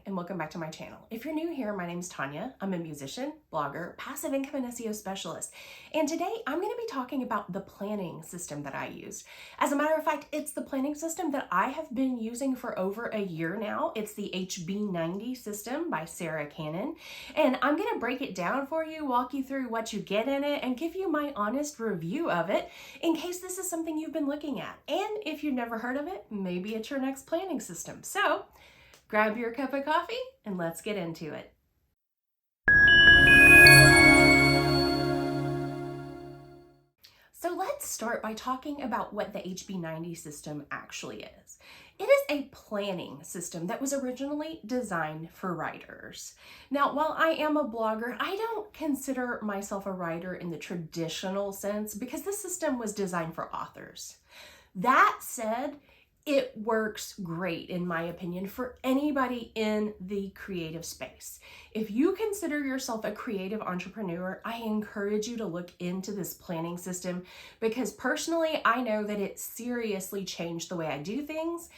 and welcome back to my channel. If you're new here, my name is Tanya. I'm a musician, blogger, passive income and SEO specialist. And today I'm going to be talking about the planning system that I used. As a matter of fact, it's the planning system that I have been using for over a year now. It's the HB90 system by Sarra. And I'm going to break it down for you, walk you through what you get in it, and give you my honest review of it in case this is something you've been looking at. And if you've never heard of it, maybe it's your next planning system. So grab your cup of coffee and let's get into it. So let's start by talking about what the HB90 system actually is. It is a planning system that was originally designed for writers. Now, while I am a blogger, I don't consider myself a writer in the traditional sense because this system was designed for authors. That said, it works great, in my opinion, for anybody in the creative space. If you consider yourself a creative entrepreneur, I encourage you to look into this planning system because personally, I know that it seriously changed the way I do things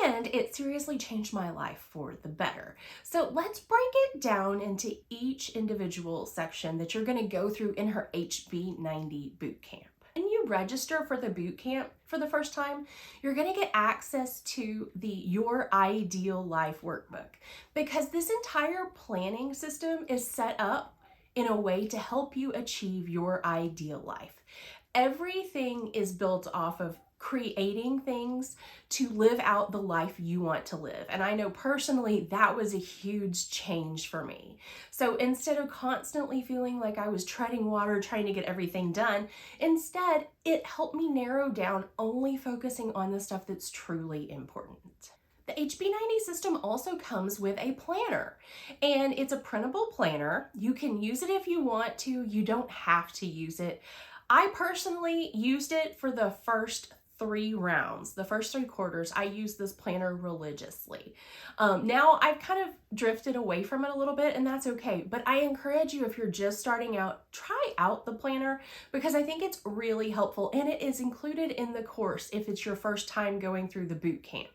and it seriously changed my life for the better. So let's break it down into each individual section that you're going to go through in her HB90 Bootcamp. When you register for the bootcamp for the first time, you're going to get access to the Your Ideal Life workbook because this entire planning system is set up in a way to help you achieve your ideal life. Everything is built off of creating things to live out the life you want to live. And I know personally that was a huge change for me. So instead of constantly feeling like I was treading water trying to get everything done, instead it helped me narrow down only focusing on the stuff that's truly important. The HB90 system also comes with a planner, and it's a printable planner. You can use it if you want to. You don't have to use it. I personally used it for the first 3 rounds, the first 3 quarters. I used this planner religiously. Now I've kind of drifted away from it a little bit, and that's okay. But I encourage you, if you're just starting out, try out the planner because I think it's really helpful, and it is included in the course if it's your first time going through the boot camp.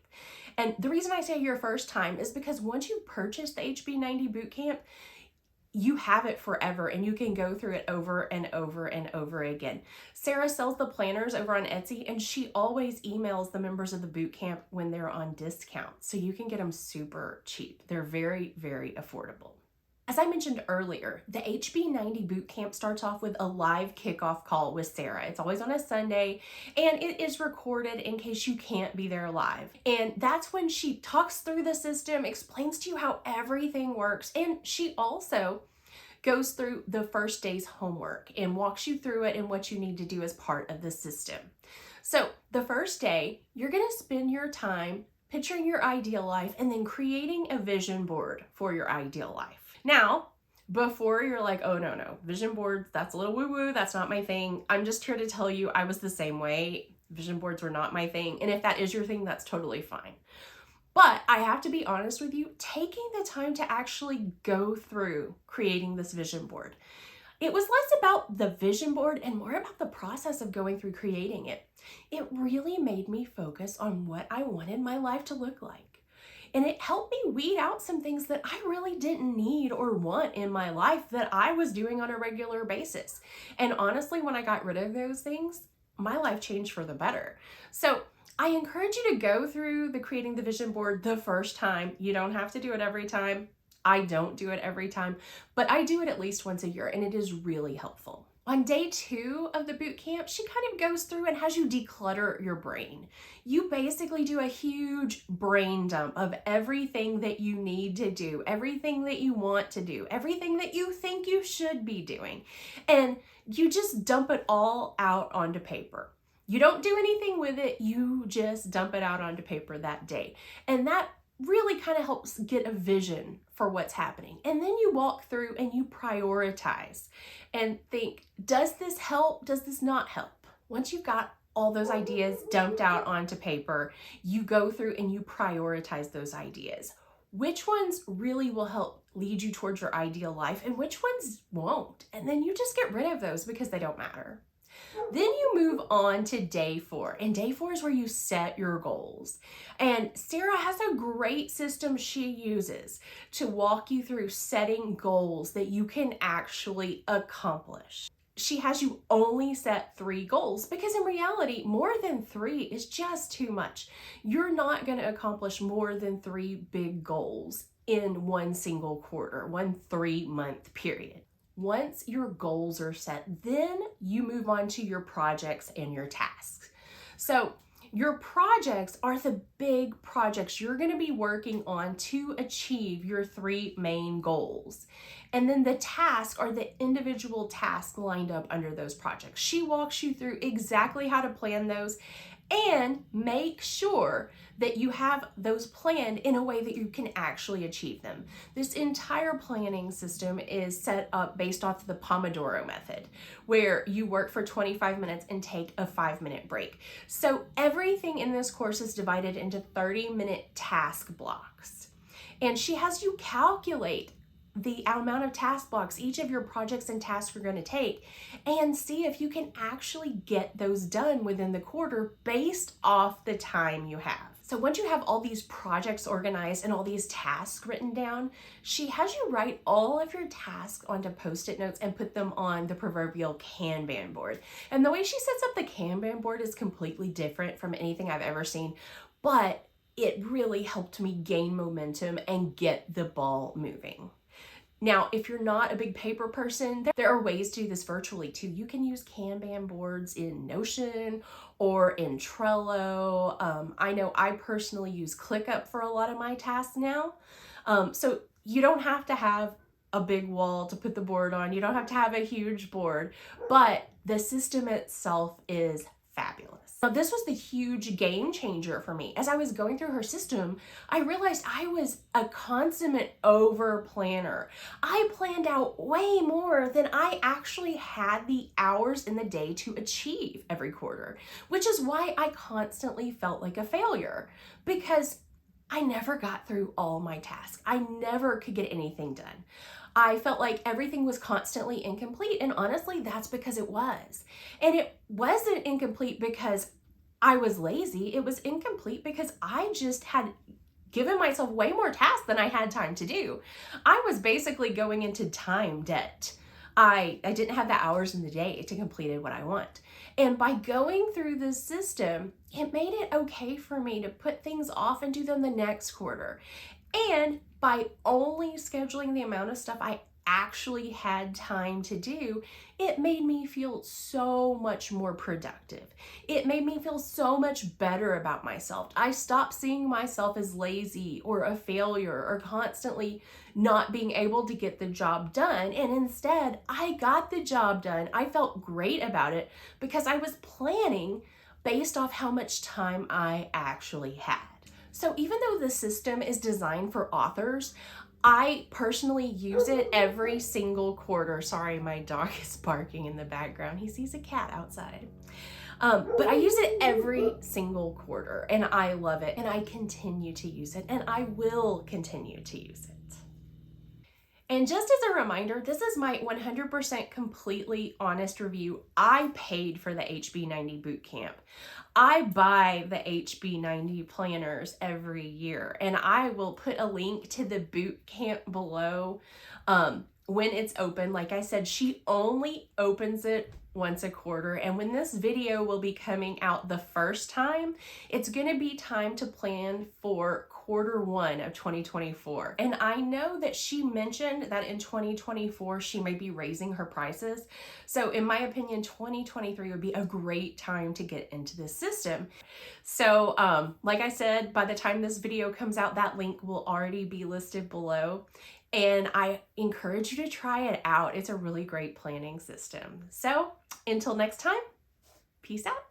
And the reason I say your first time is because once you purchase the HB90 Bootcamp, you have it forever and you can go through it over and over and over again. Sarra sells the planners over on Etsy and she always emails the members of the bootcamp when they're on discount. So you can get them super cheap. They're very, very affordable. As I mentioned earlier, the HB90 Bootcamp starts off with a live kickoff call with Sarra. It's always on a Sunday and it is recorded in case you can't be there live. And that's when she talks through the system, explains to you how everything works, and she also goes through the first day's homework and walks you through it and what you need to do as part of the system. So the first day, you're going to spend your time picturing your ideal life and then creating a vision board for your ideal life. Now, before you're like, oh no, vision boards, that's a little woo-woo, that's not my thing. I'm just here to tell you I was the same way. Vision boards were not my thing. And if that is your thing, that's totally fine. But I have to be honest with you, taking the time to actually go through creating this vision board, it was less about the vision board and more about the process of going through creating it. It really made me focus on what I wanted my life to look like. And it helped me weed out some things that I really didn't need or want in my life that I was doing on a regular basis. And honestly, when I got rid of those things, my life changed for the better. So I encourage you to go through the creating the vision board the first time. You don't have to do it every time. I don't do it every time, but I do it at least once a year, and it is really helpful. On day 2 of the boot camp, she kind of goes through and has you declutter your brain. You basically do a huge brain dump of everything that you need to do, everything that you want to do, everything that you think you should be doing. And you just dump it all out onto paper. You don't do anything with it, you just dump it out onto paper that day. And that really kind of helps get a vision for what's happening. And then you walk through and you prioritize and think, does this help? Does this not help? Once you've got all those ideas dumped out onto paper, you go through and you prioritize those ideas. Which ones really will help lead you towards your ideal life and which ones won't? And then you just get rid of those because they don't matter. Then you move on to day 4, and day 4 is where you set your goals. And Sarah has a great system she uses to walk you through setting goals that you can actually accomplish. She has you only set 3 goals because in reality, more than 3 is just too much. You're not going to accomplish more than 3 big goals in one single quarter, one 3-month period. Once your goals are set, then you move on to your projects and your tasks. So your projects are the big projects you're going to be working on to achieve your 3 main goals. And then the tasks are the individual tasks lined up under those projects. She walks you through exactly how to plan those and make sure that you have those planned in a way that you can actually achieve them. This entire planning system is set up based off of the Pomodoro method, where you work for 25 minutes and take a 5-minute break. So everything in this course is divided into 30-minute task blocks. And she has you calculate the amount of task blocks each of your projects and tasks are going to take and see if you can actually get those done within the quarter based off the time you have. So once you have all these projects organized and all these tasks written down, she has you write all of your tasks onto Post-it notes and put them on the proverbial Kanban board. And the way she sets up the Kanban board is completely different from anything I've ever seen, but it really helped me gain momentum and get the ball moving. Now, if you're not a big paper person, there are ways to do this virtually too. You can use Kanban boards in Notion or in Trello. I know I personally use ClickUp for a lot of my tasks now. So you don't have to have a big wall to put the board on. You don't have to have a huge board, but the system itself is fabulous. Now, this was the huge game changer for me. As I was going through her system, I realized I was a consummate over planner. I planned out way more than I actually had the hours in the day to achieve every quarter, which is why I constantly felt like a failure because I never got through all my tasks. I never could get anything done. I felt like everything was constantly incomplete, and honestly, that's because it was. And it wasn't incomplete because I was lazy. It was incomplete because I just had given myself way more tasks than I had time to do. I was basically going into time debt. I didn't have the hours in the day to complete what I want. And by going through this system, it made it okay for me to put things off and do them the next quarter. And by only scheduling the amount of stuff I actually had time to do, it made me feel so much more productive. It made me feel so much better about myself. I stopped seeing myself as lazy or a failure or constantly not being able to get the job done. And instead, I got the job done. I felt great about it because I was planning based off how much time I actually had. So even though the system is designed for authors, I personally use it every single quarter. Sorry, my dog is barking in the background. He sees a cat outside. But I use it every single quarter and I love it and I continue to use it and I will continue to use it. And just as a reminder, this is my 100% completely honest review. I paid for the HB90 Bootcamp. I buy the HB90 planners every year, and I will put a link to the bootcamp below when it's open. Like I said, she only opens it once a quarter, and when this video will be coming out the first time, it's going to be time to plan for Q1 of 2024. And I know that she mentioned that in 2024 she may be raising her prices. So in my opinion, 2023 would be a great time to get into this system. So like I said, by the time this video comes out, that link will already be listed below. And I encourage you to try it out. It's a really great planning system. So until next time, peace out.